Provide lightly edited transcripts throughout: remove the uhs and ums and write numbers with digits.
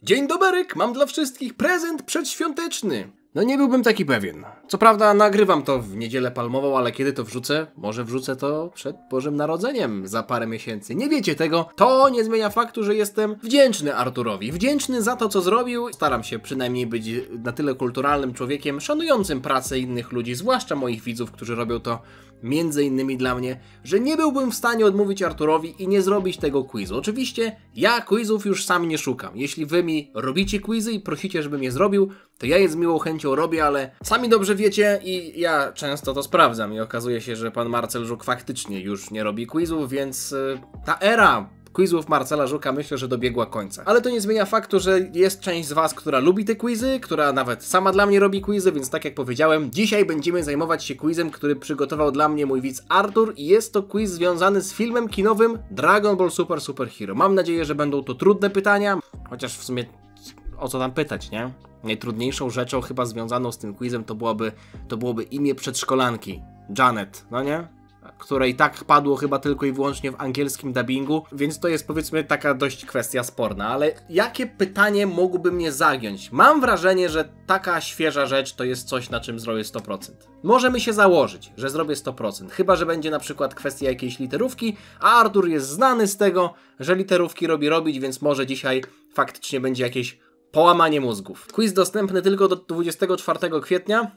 Dzień doberyk, mam dla wszystkich prezent przedświąteczny. No nie byłbym taki pewien. Co prawda nagrywam to w Niedzielę Palmową, ale kiedy to wrzucę? Może wrzucę to przed Bożym Narodzeniem za parę miesięcy. Nie wiecie tego. To nie zmienia faktu, że jestem wdzięczny Arturowi. Wdzięczny za to, co zrobił. Staram się przynajmniej być na tyle kulturalnym człowiekiem, szanującym pracę innych ludzi, zwłaszcza moich widzów, którzy robią to między innymi dla mnie, że nie byłbym w stanie odmówić Arturowi i nie zrobić tego quizu. Oczywiście ja quizów już sam nie szukam. Jeśli wy mi robicie quizy i prosicie, żebym je zrobił, to ja je z miłą chęcią robię, ale sami dobrze wiecie i ja często to sprawdzam i okazuje się, że pan Marcel Żuk faktycznie już nie robi quizów, więc ta era quizów Marcela Żuka myślę, że dobiegła końca. Ale to nie zmienia faktu, że jest część z was, która lubi te quizy, która nawet sama dla mnie robi quizy, więc tak jak powiedziałem, dzisiaj będziemy zajmować się quizem, który przygotował dla mnie mój widz Artur i jest to quiz związany z filmem kinowym Dragon Ball Super Hero. Mam nadzieję, że będą to trudne pytania, chociaż w sumie o co tam pytać, nie? Najtrudniejszą rzeczą chyba związaną z tym quizem to byłoby imię przedszkolanki, Janet, no nie? Które i tak padło chyba tylko i wyłącznie w angielskim dubbingu, więc to jest powiedzmy taka dość kwestia sporna, ale jakie pytanie mogłoby mnie zagiąć? Mam wrażenie, że taka świeża rzecz to jest coś, na czym zrobię 100%. Możemy się założyć, że zrobię 100%, chyba że będzie na przykład kwestia jakiejś literówki, a Artur jest znany z tego, że literówki robić, więc może dzisiaj faktycznie będzie jakieś połamanie mózgów. Quiz dostępny tylko do 24 kwietnia,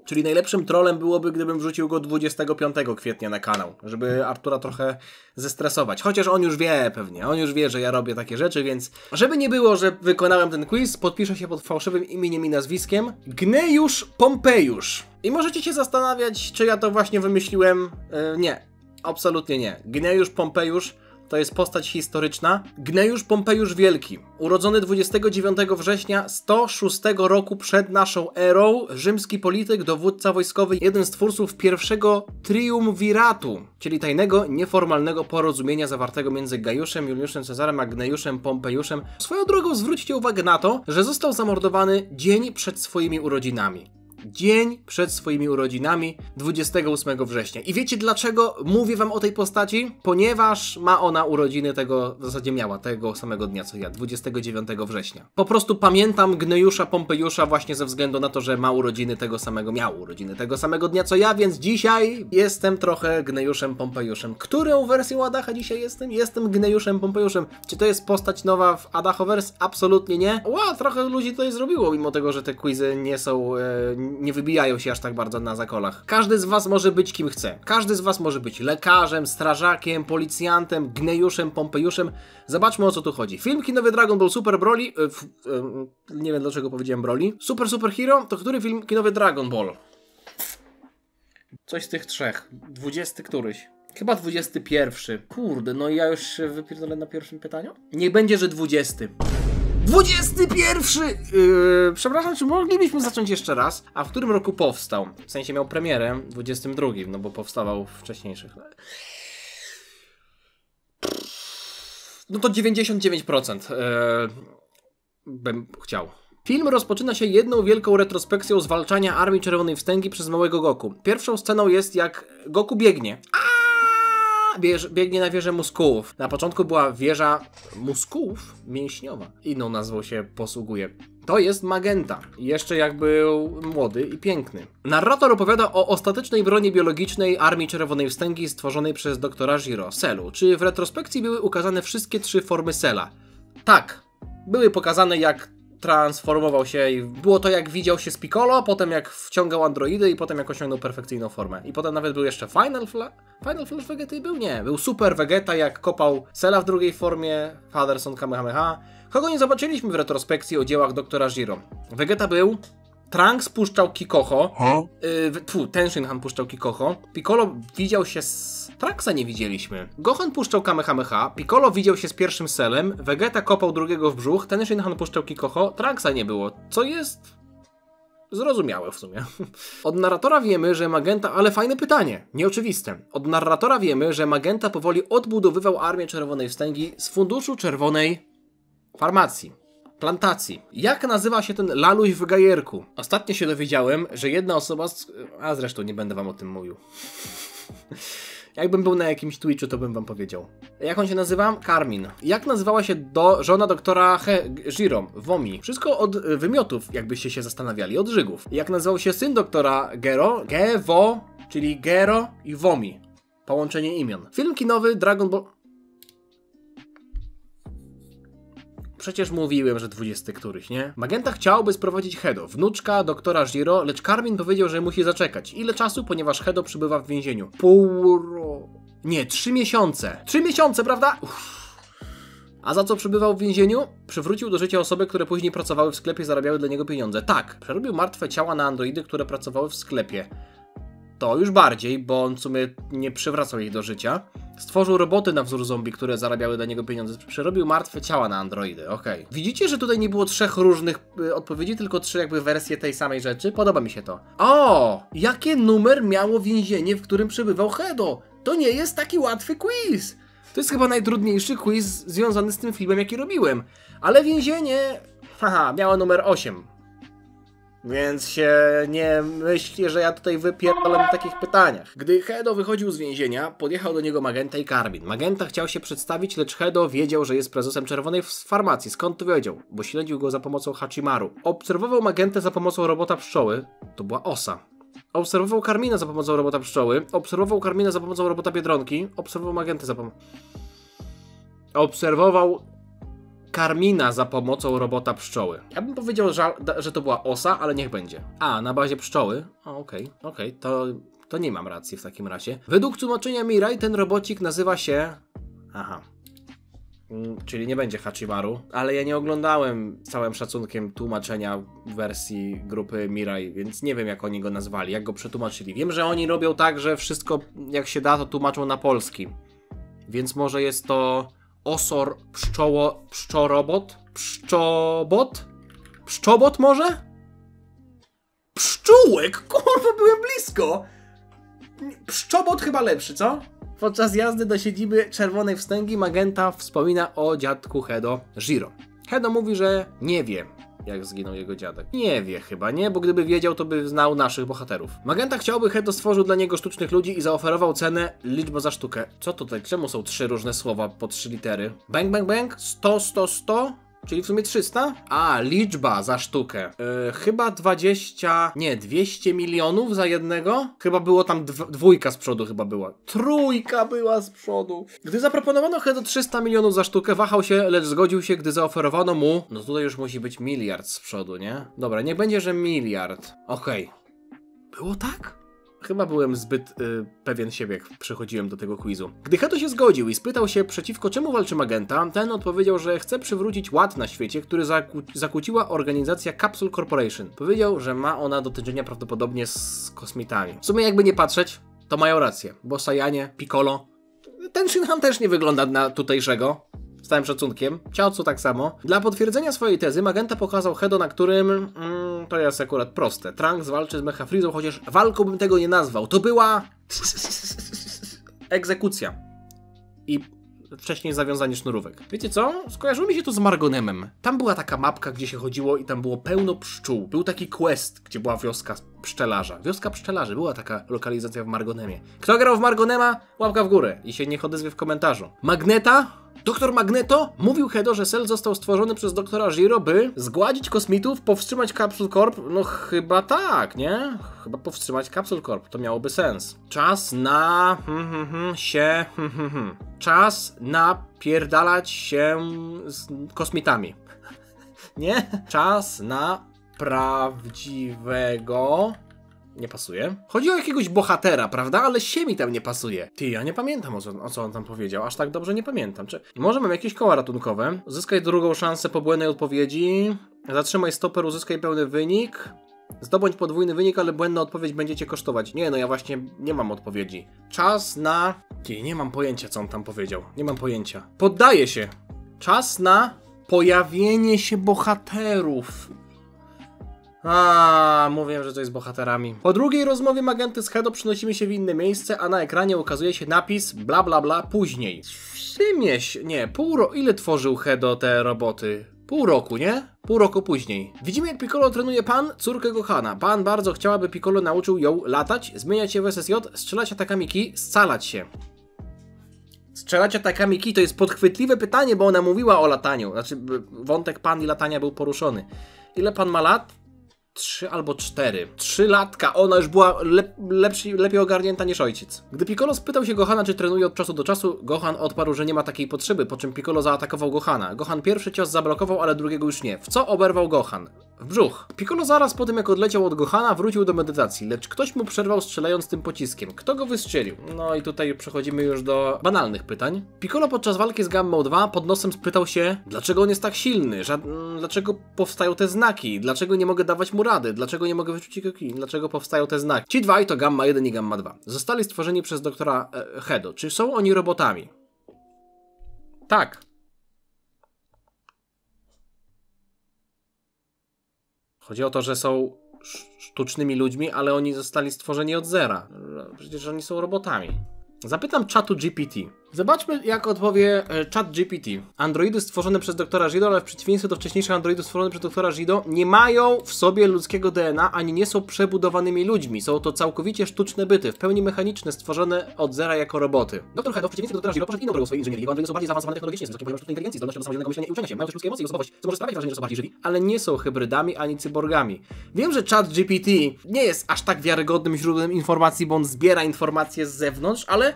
czyli najlepszym trolem byłoby, gdybym wrzucił go 25 kwietnia na kanał, żeby Artura trochę zestresować. Chociaż on już wie pewnie, on już wie, że ja robię takie rzeczy, więc żeby nie było, że wykonałem ten quiz, podpiszę się pod fałszywym imieniem i nazwiskiem Gnejusz Pompejusz. I możecie się zastanawiać, czy ja to właśnie wymyśliłem. Nie, absolutnie nie. Gnejusz Pompejusz to jest postać historyczna. Gnejusz Pompejusz Wielki, urodzony 29 września 106 roku przed naszą erą, rzymski polityk, dowódca wojskowy, jeden z twórców pierwszego triumviratu, czyli tajnego, nieformalnego porozumienia zawartego między Gajuszem, Juliuszem Cezarem a Gnejuszem Pompejuszem. Swoją drogą zwróćcie uwagę na to, że został zamordowany dzień przed swoimi urodzinami. Dzień przed swoimi urodzinami, 28 września. I wiecie dlaczego mówię wam o tej postaci? Ponieważ ma ona urodziny w zasadzie miała tego samego dnia co ja, 29 września. Po prostu pamiętam Gnejusza Pompejusza właśnie ze względu na to, że miał urodziny tego samego dnia co ja, więc dzisiaj jestem trochę Gnejuszem Pompejuszem. Którą wersją Adacha dzisiaj jestem? Jestem Gnejuszem Pompejuszem. Czy to jest postać nowa w Adachoverse? Absolutnie nie. Trochę ludzi tutaj zrobiło, mimo tego, że te quizy nie są... nie wybijają się aż tak bardzo na zakolach. Każdy z was może być kim chce. Każdy z was może być lekarzem, strażakiem, policjantem, Gnejuszem, Pompejuszem. Zobaczmy, o co tu chodzi. Film kinowy Dragon Ball Super Broly... nie wiem dlaczego powiedziałem Broly. Super Hero to który film kinowy Dragon Ball? Coś z tych trzech. 20 któryś. Chyba 21. Kurde, no ja już się wypierdolę na pierwszym pytaniu? Niech będzie, że 20. 21! Przepraszam, czy moglibyśmy zacząć jeszcze raz? A w którym roku powstał? W sensie miał premierę w 22, no bo powstawał w wcześniejszych. No to 99% bym chciał. Film rozpoczyna się jedną wielką retrospekcją zwalczania Armii Czerwonej Wstęgi przez małego Goku. Pierwszą sceną jest jak Goku biegnie. Biegnie na wieżę muskułów. Na początku była wieża muskułów mięśniowa. Inną nazwą się posługuje. To jest Magenta. Jeszcze jak był młody i piękny. Narrator opowiada o ostatecznej broni biologicznej Armii Czerwonej Wstęgi stworzonej przez doktora Zero, Cellu. Czy w retrospekcji były ukazane wszystkie 3 formy Cella? Tak. Były pokazane jak transformował się i było to jak widział się z Piccolo, potem jak wciągał androidy i potem jak osiągnął perfekcyjną formę. I potem nawet był jeszcze Final Flash Vegeta był? Nie. Był Super Vegeta jak kopał Cella w drugiej formie, Fatherson Kamehameha. Kogo nie zobaczyliśmy w retrospekcji o dziełach doktora Zero? Vegeta był, Trunks puszczał Kikoho, Tenshinhan puszczał Kikoho, Piccolo widział się z... Trunksa nie widzieliśmy. Gohan puszczał Kamehameha, Piccolo widział się z pierwszym Cellem, Vegeta kopał drugiego w brzuch, Tenshinhan puszczał Kikoho, Trunksa nie było, co jest... zrozumiałe w sumie. Od narratora wiemy, że Magenta... Ale fajne pytanie, nieoczywiste. Od narratora wiemy, że Magenta powoli odbudowywał Armię Czerwonej Wstęgi z funduszu czerwonej farmacji. Plantacji. Jak nazywa się ten laluś w gajerku? Ostatnio się dowiedziałem, że jedna osoba... A zresztą nie będę wam o tym mówił. Jakbym był na jakimś Twitchu, to bym wam powiedział. Jak on się nazywa? Karmin. Jak nazywała się żona doktora Jiro? Womi. Wszystko od wymiotów, jakbyście się zastanawiali, od żygów. Jak nazywał się syn doktora Gero? Gewo, czyli Gero i Womi. Połączenie imion. Film kinowy Dragon Ball... Przecież mówiłem, że 20 któryś, nie? Magenta chciałby sprowadzić Hedo, wnuczka doktora Jiro, lecz Karmin powiedział, że musi zaczekać. Ile czasu? Ponieważ Hedo przybywa w więzieniu. Nie, 3 miesiące. 3 miesiące, prawda? A za co przybywał w więzieniu? Przywrócił do życia osoby, które później pracowały w sklepie i zarabiały dla niego pieniądze. Tak, przerobił martwe ciała na androidy, które pracowały w sklepie. To już bardziej, bo on w sumie nie przywracał ich do życia. Stworzył roboty na wzór zombie, które zarabiały dla niego pieniądze. Przerobił martwe ciała na androidy, okej. Widzicie, że tutaj nie było 3 różnych odpowiedzi, tylko 3 jakby wersje tej samej rzeczy? Podoba mi się to. O! Jaki numer miało więzienie, w którym przebywał Hedo? To nie jest taki łatwy quiz! To jest chyba najtrudniejszy quiz związany z tym filmem, jaki robiłem. Ale więzienie... Haha, miało numer 8. Więc się nie myślcie, że ja tutaj wypierdalam w takich pytaniach. Gdy Hedo wychodził z więzienia, podjechał do niego Magenta i Karmin. Magenta chciał się przedstawić, lecz Hedo wiedział, że jest prezesem czerwonej farmacji. Skąd to wiedział? Bo śledził go za pomocą Hachimaru. Obserwował Magentę za pomocą robota pszczoły. To była osa. Obserwował Karmina za pomocą robota pszczoły. Obserwował Karmina za pomocą robota Biedronki. Obserwował Magentę za pomocą... Obserwował Karmina za pomocą robota pszczoły. Ja bym powiedział, że to była osa, ale niech będzie. A, na bazie pszczoły? Okej, to nie mam racji w takim razie. Według tłumaczenia Mirai ten robocik nazywa się... Aha. Czyli nie będzie Hachimaru, ale ja nie oglądałem z całym szacunkiem tłumaczenia wersji grupy Mirai, więc nie wiem jak oni go nazwali, jak go przetłumaczyli. Wiem, że oni robią tak, że wszystko jak się da to tłumaczą na polski. Więc może jest to osor, pszczorobot? Pszczobot? Pszczobot może? Pszczółek! Kurwa, byłem blisko! Pszczobot chyba lepszy, co? Podczas jazdy do siedziby Czerwonej Wstęgi Magenta wspomina o dziadku Hedo, Jiro. Hedo mówi, że nie wie, jak zginął jego dziadek. Nie wie chyba, nie? Bo gdyby wiedział, to by znał naszych bohaterów. Magenta chciałby, Hedo stworzył dla niego sztucznych ludzi i zaoferował cenę liczba za sztukę. Co tutaj? Czemu są 3 różne słowa po 3 litery? Bang, bang, bang? 100, 100, 100? Czyli w sumie 300? A, liczba za sztukę. Chyba 200 milionów za jednego? Chyba było tam dwójka z przodu chyba była. Trójka była z przodu. Gdy zaproponowano Hedo 300 milionów za sztukę, wahał się, lecz zgodził się, gdy zaoferowano mu... No tutaj już musi być miliard z przodu, nie? Dobra, niech będzie, że miliard. Okej. Było tak? Chyba byłem zbyt pewien siebie, jak przychodziłem do tego quizu. Gdy Hedo się zgodził i spytał się, przeciwko czemu walczy Magenta, ten odpowiedział, że chce przywrócić ład na świecie, który zakłóciła organizacja Capsule Corporation. Powiedział, że ma ona do czynienia prawdopodobnie z kosmitami. W sumie jakby nie patrzeć, to mają rację, bo Saiyanie, Piccolo... Ten Shinhan też nie wygląda na tutejszego. Z całym szacunkiem. Chaozu tak samo. Dla potwierdzenia swojej tezy Magenta pokazał Hedo, na którym... to jest akurat proste. Trunks walczy z Mecha Freezą, chociaż walką bym tego nie nazwał. To była... egzekucja. I wcześniej zawiązanie sznurówek. Wiecie co? Skojarzyło mi się to z Margonemem. Tam była taka mapka, gdzie się chodziło i tam było pełno pszczół. Był taki quest, gdzie była wioska pszczelarza. Wioska pszczelarzy. Była taka lokalizacja w Margonemie. Kto grał w Margonema? Łapka w górę. I się niech odezwie w komentarzu. Magneta? Doktor Magneto mówił Hedo, że Cell został stworzony przez doktora Jiro, by zgładzić kosmitów, powstrzymać Capsule Corp. No chyba tak, nie? Chyba powstrzymać Capsule Corp. To miałoby sens. Czas na... Czas napierdalać się z kosmitami. Nie? Czas na prawdziwego... Nie pasuje. Chodzi o jakiegoś bohatera, prawda? Ale się mi tam nie pasuje. Ty, ja nie pamiętam o co on tam powiedział. Aż tak dobrze nie pamiętam. Może mam jakieś koła ratunkowe? Zyskaj drugą szansę po błędnej odpowiedzi. Zatrzymaj stoper, uzyskaj pełny wynik. Zdobądź podwójny wynik, ale błędna odpowiedź będzie cię kosztować. Nie, no ja właśnie nie mam odpowiedzi. Czas na... Ty, nie mam pojęcia, co on tam powiedział. Nie mam pojęcia. Poddaję się. Czas na pojawienie się bohaterów. Mówiłem, że to jest bohaterami. Po drugiej rozmowie Magenty z Hedo przenosimy się w inne miejsce, a na ekranie ukazuje się napis bla bla bla później. Ile tworzył Hedo te roboty? Pół roku, nie? Pół roku później. Widzimy, jak Piccolo trenuje Pan, córkę Gohana. Pan bardzo chciałaby Piccolo nauczył ją latać, zmieniać się w SSJ, strzelać atakami ki, scalać się. Strzelać atakami kij to jest podchwytliwe pytanie, bo ona mówiła o lataniu. Znaczy, wątek pan i latania był poruszony. Ile pan ma lat? 3 albo 4. 3 latka. Ona już była lepiej ogarnięta niż ojciec. Gdy Piccolo spytał się Gohana, czy trenuje od czasu do czasu, Gohan odparł, że nie ma takiej potrzeby, po czym Piccolo zaatakował Gohana. Gohan pierwszy cios zablokował, ale drugiego już nie. W co oberwał Gohan? W brzuch. Piccolo zaraz po tym, jak odleciał od Gohana, wrócił do medytacji, lecz ktoś mu przerwał, strzelając tym pociskiem. Kto go wystrzelił? No i tutaj przechodzimy już do banalnych pytań. Piccolo podczas walki z Gammą 2 pod nosem spytał się, dlaczego on jest tak silny, dlaczego powstają te znaki, dlaczego nie mogę dawać mu rady, dlaczego nie mogę wyczuć jego ki, dlaczego powstają te znaki. Ci dwaj to Gamma 1 i Gamma 2. Zostali stworzeni przez doktora Hedo. Czy są oni robotami? Tak. Chodzi o to, że są sztucznymi ludźmi, ale oni zostali stworzeni od zera. Przecież oni są robotami. Zapytam czatu GPT. Zobaczmy, jak odpowie czat GPT. Androidy stworzone przez doktora Gido, ale w przeciwieństwie do wcześniejszych androidów stworzonych przez doktora Gido, nie mają w sobie ludzkiego DNA, ani nie są przebudowanymi ludźmi. Są to całkowicie sztuczne byty, w pełni mechaniczne, stworzone od zera jako roboty. Doktor Hedo w przeciwieństwie do doktora Gido poszedł inną drogą swojej inżynierii, bo androidy są bardziej zaawansowane technologicznie, z wysokim poziomem sztucznej inteligencji, zdolnością do samodzielnego myślenia i uczenia się. Mają też ludzkie emocje i osobowość, co może sprawiać wrażenie, że są bardziej żywi, ale nie są hybrydami ani cyborgami. Wiem, że czat GPT nie jest aż tak wiarygodnym źródłem informacji, bo on zbiera informacje z zewnątrz, ale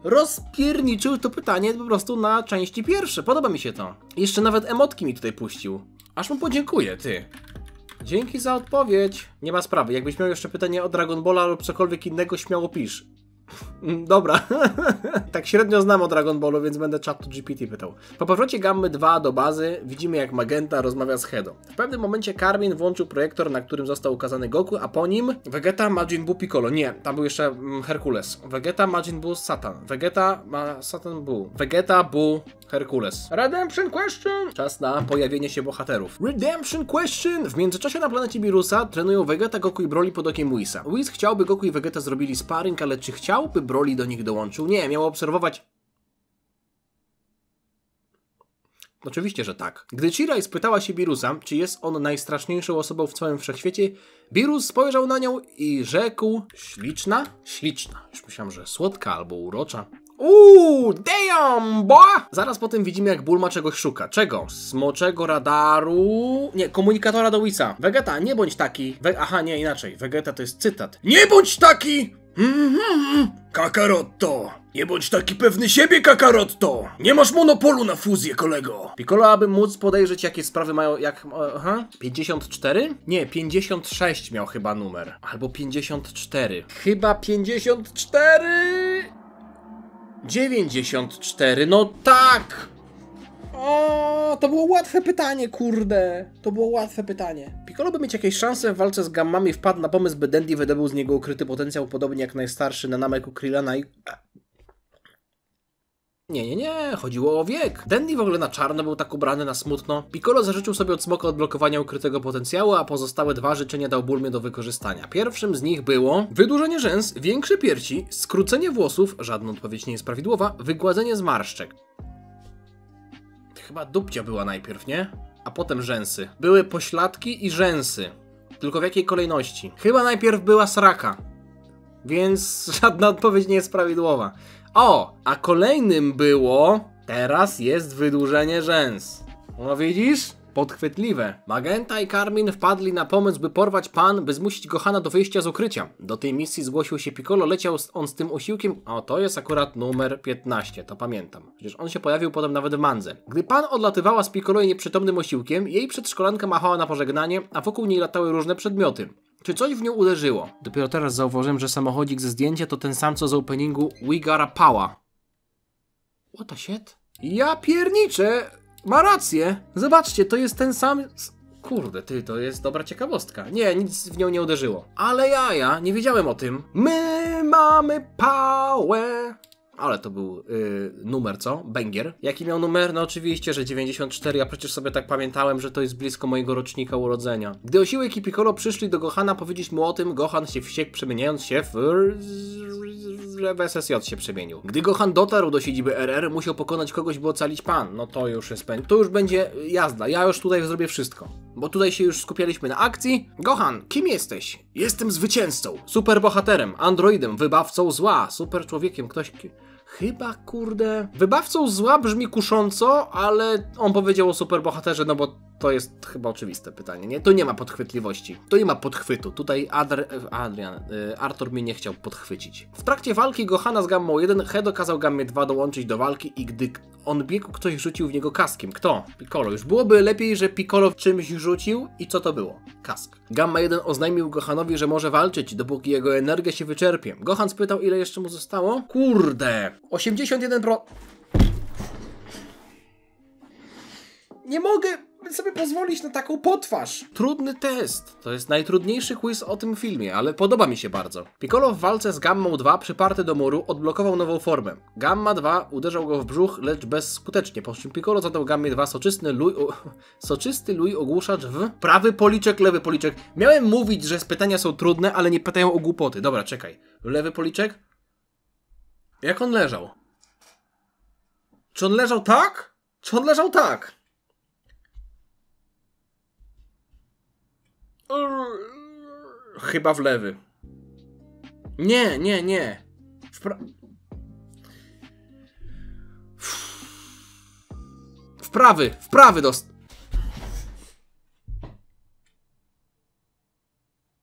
rozpierniczył to pytanie po prostu na części pierwsze. Podoba mi się to. Jeszcze nawet emotki mi tutaj puścił. Aż mu podziękuję, ty. Dzięki za odpowiedź. Nie ma sprawy. Jakbyś miał jeszcze pytanie o Dragon Balla lub cokolwiek innego, śmiało pisz. Dobra. Tak średnio znam o Dragon Ballu, więc będę czatu GPT pytał. Po powrocie Gammy 2 do bazy widzimy, jak Magenta rozmawia z Hedo. W pewnym momencie Karmin włączył projektor, na którym został ukazany Goku, a po nim Vegeta, Majin Buu, Piccolo. Nie, tam był jeszcze Herkules. Vegeta, Majin Buu, Satan. Vegeta, Satan, Buu. Vegeta, Buu, Herkules. Redemption Question! Czas na pojawienie się bohaterów. Redemption Question! W międzyczasie na planecie Virusa trenują Vegeta, Goku i Broly pod okiem Whisa. Whis chciałby Goku i Vegeta zrobili sparring, ale czy chciałby Broly do nich dołączył? Nie, miał obserwować... Oczywiście, że tak. Gdy Chirai spytała się Virusa, czy jest on najstraszniejszą osobą w całym wszechświecie, Virus spojrzał na nią i rzekł... Śliczna? Śliczna. Już myślałem, że słodka albo urocza. Damn, boy! Zaraz potem widzimy, jak Bull ma czegoś szuka. Czego? Smoczego radaru... Nie, komunikatora do Whisa. Vegeta, nie bądź taki... Aha, nie, inaczej. Vegeta to jest cytat. Nie bądź taki! Kakarotto! Nie bądź taki pewny siebie, Kakarotto! Nie masz monopolu na fuzję, kolego! Piccolo, aby móc podejrzeć, jakie sprawy mają... 54? Nie, 56 miał chyba numer. Albo 54. Chyba 54... 94, no tak! O, to było łatwe pytanie, kurde. To było łatwe pytanie. Piccolo, by mieć jakieś szanse w walce z Gammami, wpadł na pomysł, by Dandy wydobył z niego ukryty potencjał, podobnie jak najstarszy na Nameku Krillana i... Nie, chodziło o wiek. Dandy w ogóle na czarno był tak ubrany, na smutno. Piccolo zażyczył sobie od smoka odblokowania ukrytego potencjału, a pozostałe 2 życzenia dał Bulmie do wykorzystania. Pierwszym z nich było wydłużenie rzęs, większe piersi, skrócenie włosów, żadna odpowiedź nie jest prawidłowa, wygładzenie zmarszczek. Chyba dupcia była najpierw, nie? A potem rzęsy. Były pośladki i rzęsy. Tylko w jakiej kolejności? Chyba najpierw była sraka. Więc żadna odpowiedź nie jest prawidłowa. O, a kolejnym było... Teraz jest wydłużenie rzęs. No widzisz? Podchwytliwe. Magenta i Karmin wpadli na pomysł, by porwać Pan, by zmusić Gohana do wyjścia z ukrycia. Do tej misji zgłosił się Piccolo, leciał on z tym osiłkiem. O, to jest akurat numer 15, to pamiętam. Przecież on się pojawił potem nawet w mandze. Gdy Pan odlatywała z Piccolo i nieprzytomnym osiłkiem, jej przedszkolanka machała na pożegnanie, a wokół niej latały różne przedmioty. Czy coś w nią uderzyło? Dopiero teraz zauważyłem, że samochodzik ze zdjęcia to ten sam co z openingu We Gotta Power. What the shit? Ja pierniczę! Ma rację! Zobaczcie, to jest ten sam... Kurde, ty, to jest dobra ciekawostka. Nie, nic w nią nie uderzyło. Ale ja nie wiedziałem o tym. My mamy power! Ale to był numer, co? Banger. Jaki miał numer? No oczywiście, że 94. Ja przecież sobie tak pamiętałem, że to jest blisko mojego rocznika urodzenia. Gdy Osiłek i Piccolo przyszli do Gohana powiedzieć mu o tym, Gohan się wściekł, przemieniając się w SSJ się przemienił. Gdy Gohan dotarł do siedziby RR, musiał pokonać kogoś, by ocalić Pan. No to już jest to już będzie jazda. Ja już tutaj zrobię wszystko. Bo tutaj się już skupialiśmy na akcji. Gohan, kim jesteś? Jestem zwycięzcą, superbohaterem, androidem, wybawcą zła, super człowiekiem, ktoś... Chyba, kurde... Wybawcą zła brzmi kusząco, ale on powiedział o superbohaterze, no bo to jest chyba oczywiste pytanie, nie? Tu nie ma podchwytliwości. Tu nie ma podchwytu. Tutaj Arthur mnie nie chciał podchwycić. W trakcie walki Gohana z Gammą 1 Hedo kazał Gammie 2 dołączyć do walki i gdy on biegł, ktoś rzucił w niego kaskiem. Kto? Piccolo. Już byłoby lepiej, że Piccolo czymś rzucił i co to było? Kask. Gamma 1 oznajmił Gohanowi, że może walczyć, dopóki jego energia się wyczerpie. Gohan spytał, ile jeszcze mu zostało? Kurde! 81%. Nie mogę sobie pozwolić na taką potwarz. Trudny test. To jest najtrudniejszy quiz o tym filmie, ale podoba mi się bardzo. Piccolo w walce z Gammą 2 przyparty do muru odblokował nową formę. Gamma 2 uderzał go w brzuch, lecz bezskutecznie, po czym Piccolo zadał Gammie 2 soczysty luj ogłuszacz w prawy policzek, lewy policzek. Miałem mówić, że pytania są trudne, ale nie pytają o głupoty. Dobra, czekaj. Lewy policzek? Jak on leżał? Czy on leżał tak? Czy on leżał tak? Chyba w lewy. Nie. W prawy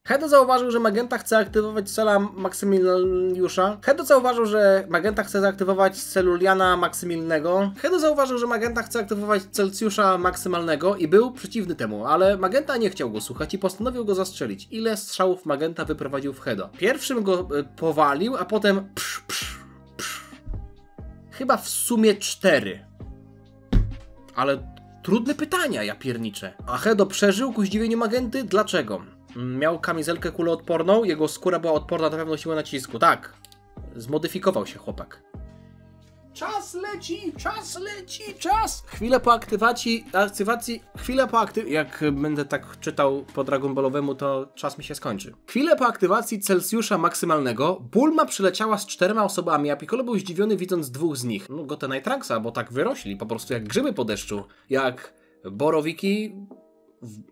Hedo zauważył, że Magenta chce aktywować cela Maksymiliusza. Hedo zauważył, że Magenta chce zaaktywować celuliana maksymilnego. Hedo zauważył, że Magenta chce aktywować Celsjusza maksymalnego i był przeciwny temu, ale Magenta nie chciał go słuchać i postanowił go zastrzelić. Ile strzałów Magenta wyprowadził w Hedo? Pierwszym go powalił, a potem chyba w sumie 4. Ale trudne pytania, ja pierniczę. A Hedo przeżył ku zdziwieniu Magenty? Dlaczego? Miał kamizelkę kuloodporną, jego skóra była odporna na pewną siłę nacisku. Tak, zmodyfikował się chłopak. Czas leci! Chwilę po aktywacji, jak będę tak czytał po Dragon Ballowemu, to czas mi się skończy. Chwilę po aktywacji Celsjusza maksymalnego, Bulma przyleciała z 4 osobami, a Piccolo był zdziwiony widząc 2 z nich. No Gotena i Trunks'a, bo tak wyrośli, po prostu jak grzyby po deszczu, jak borowiki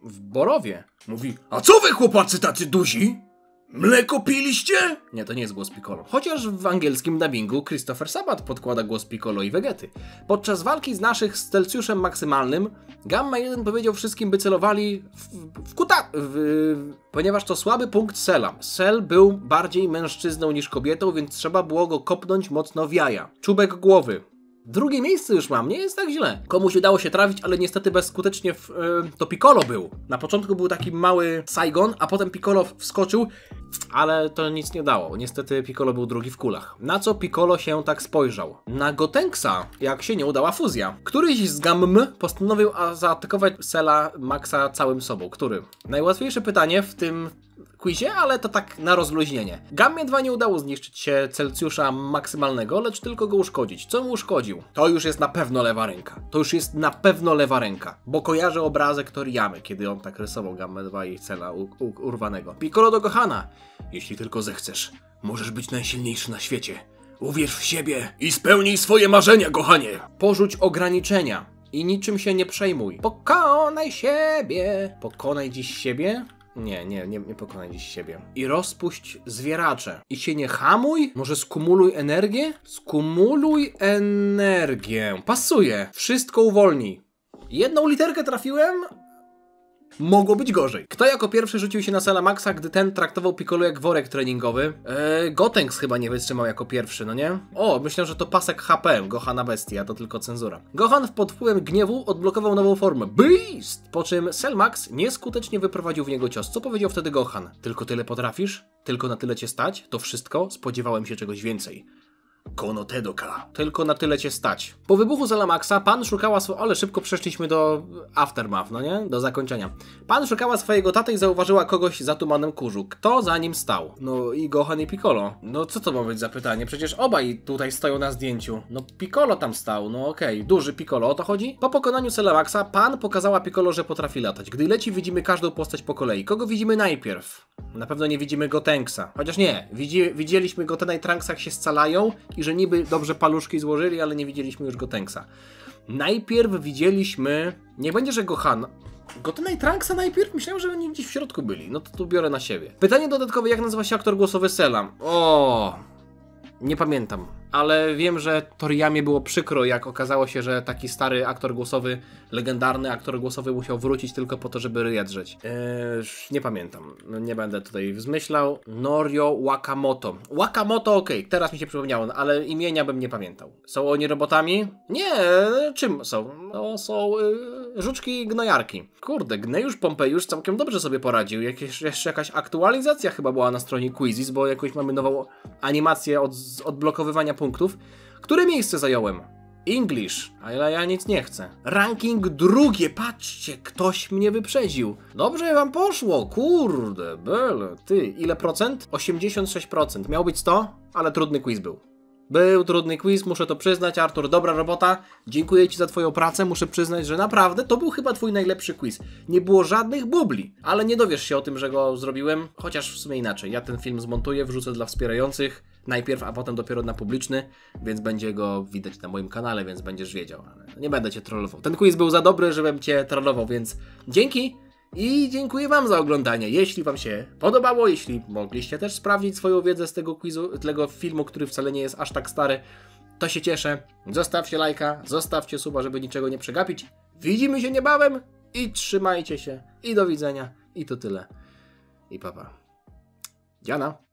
w Borowie. Mówi, a co wy chłopacy tacy duzi? Mleko piliście? Nie, to nie jest głos Piccolo. Chociaż w angielskim dubbingu Christopher Sabat podkłada głos Piccolo i Vegety. Podczas walki z naszych z Celsjuszem maksymalnym, Gamma 1 powiedział wszystkim, by celowali ponieważ to słaby punkt Cella. Cell był bardziej mężczyzną niż kobietą, więc trzeba było go kopnąć mocno w jaja. Czubek głowy. Drugie miejsce już mam, nie jest tak źle. Komuś udało się trafić, ale niestety bezskutecznie to Piccolo był. Na początku był taki mały Saigon, a potem Piccolo wskoczył, ale to nic nie dało. Niestety Piccolo był drugi w kulach. Na co Piccolo się tak spojrzał? Na Gotenks'a, jak się nie udała fuzja. Któryś z Gamm postanowił zaatakować Cella Maxa całym sobą. Który? Najłatwiejsze pytanie w tym quizie, ale to tak na rozluźnienie. Gammie 2 nie udało zniszczyć się Celsjusza maksymalnego, lecz tylko go uszkodzić. Co mu uszkodził? To już jest na pewno lewa ręka. Bo kojarzę obrazek Toriyamy, kiedy on tak rysował Gammę 2 i Cella urwanego. Piccolo do Gohana. Jeśli tylko zechcesz, możesz być najsilniejszy na świecie. Uwierz w siebie i spełnij swoje marzenia, Gohanie. Porzuć ograniczenia i niczym się nie przejmuj. Pokonaj siebie. Pokonaj dziś siebie? Nie pokonaj dziś siebie. I rozpuść zwieracze. I się nie hamuj? Może skumuluj energię? Skumuluj energię. Pasuje. Wszystko uwolnij. Jedną literkę trafiłem? Mogło być gorzej. Kto jako pierwszy rzucił się na Cella Maxa, gdy ten traktował Piccolo jak worek treningowy? Gotenks chyba nie wytrzymał jako pierwszy, no nie? O, myślę, że to pasek HP, Gohana Bestia, to tylko cenzura. Gohan pod wpływem gniewu odblokował nową formę. Beast! Po czym Cell Max nieskutecznie wyprowadził w niego cios. Co powiedział wtedy Gohan? Tylko tyle potrafisz? Tylko na tyle cię stać? To wszystko? Spodziewałem się czegoś więcej. Kono Tedoka. Tylko na tyle cię stać. Po wybuchu Cella Maxa pan szukała ale szybko przeszliśmy do Aftermath, no nie? Do zakończenia. Pan szukała swojego taty i zauważyła kogoś za tumanem kurzu. Kto za nim stał? No i Gohan i Piccolo. No co to ma być za pytanie? Przecież obaj tutaj stoją na zdjęciu. No Piccolo tam stał, no okej. Duży Piccolo, o to chodzi? Po pokonaniu Cella Maxa pan pokazała Piccolo, że potrafi latać. Gdy leci, widzimy każdą postać po kolei. Kogo widzimy najpierw? Na pewno nie widzimy Gotenksa. Chociaż nie, widzieliśmy Gotena i Trunks, jak się scalają i że niby dobrze paluszki złożyli, ale nie widzieliśmy już Gotenksa. Najpierw widzieliśmy... Nie będzie, że Gohan... Gotena i Trunksa najpierw? Myślałem, że oni gdzieś w środku byli. No to tu biorę na siebie. Pytanie dodatkowe, jak nazywa się aktor głosowy Cella? O. Nie pamiętam, ale wiem, że Toriyamie było przykro, jak okazało się, że taki stary aktor głosowy, legendarny aktor głosowy musiał wrócić tylko po to, żeby ryja drzeć. Nie pamiętam, nie będę tutaj zmyślał. Norio Wakamoto. Wakamoto okej, teraz mi się przypomniało, ale imienia bym nie pamiętał. Są oni robotami? Nie, czym są? To są żuczki gnojarki. Kurde, Gnejusz Pompejusz całkiem dobrze sobie poradził. Jeszcze jakaś aktualizacja chyba była na stronie Quizizz, bo jakoś mamy nową animację odblokowywania punktów. Które miejsce zająłem? English, ale ja nic nie chcę. Ranking drugie, patrzcie, ktoś mnie wyprzedził. Dobrze wam poszło, kurde, bele, ty, ile procent? 86%, miał być 100, ale trudny quiz był. Był trudny quiz, muszę to przyznać, Artur, dobra robota, dziękuję ci za twoją pracę, muszę przyznać, że naprawdę to był chyba twój najlepszy quiz. Nie było żadnych bubli, ale nie dowiesz się o tym, że go zrobiłem, chociaż w sumie inaczej. Ja ten film zmontuję, wrzucę dla wspierających najpierw, a potem dopiero na publiczny, więc będzie go widać na moim kanale, więc będziesz wiedział, ale nie będę cię trollował. Ten quiz był za dobry, żebym cię trollował, więc dzięki! I dziękuję wam za oglądanie. Jeśli wam się podobało, jeśli mogliście też sprawdzić swoją wiedzę z tego quizu, tego filmu, który wcale nie jest aż tak stary, to się cieszę. Zostawcie lajka, zostawcie suba, żeby niczego nie przegapić. Widzimy się niebawem i trzymajcie się. I do widzenia. I to tyle. I papa. Dziana.